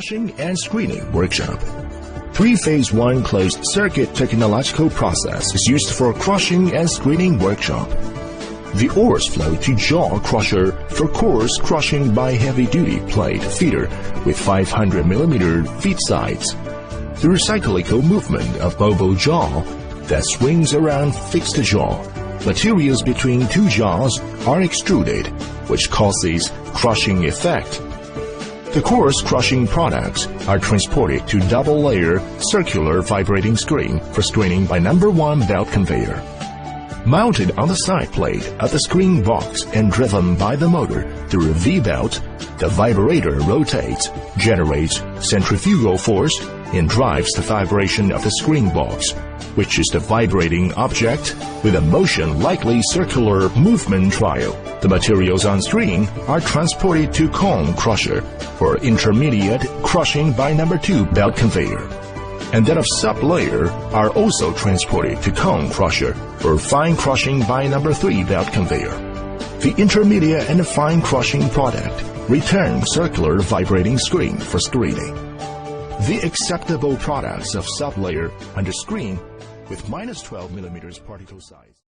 Crushing and Screening Workshop. Three-phase one closed-circuit technological process is used for crushing and screening workshop. The ores flow to jaw crusher for coarse crushing by heavy-duty plate feeder with 500 mm feed sides. Through cyclical movement of mobile jaw that swings around fixed jaw, materials between two jaws are extruded, which causes crushing effect. The coarse crushing products are transported to double-layer circular vibrating screen for screening by number 1 belt conveyor. Mounted on the side plate of the screen box and driven by the motor through a V-belt, the vibrator rotates, generates centrifugal force, and drives the vibration of the screen box, which is the vibrating object with a motion likely circular movement trial. The materials on screen are transported to cone crusher for intermediate crushing by number 2 belt conveyor, and that of sub-layer are also transported to cone crusher for fine crushing by number 3 belt conveyor. The intermediate and fine crushing product return circular vibrating screen for screening. The acceptable products of sub-layer under screen with -12 mm particle size.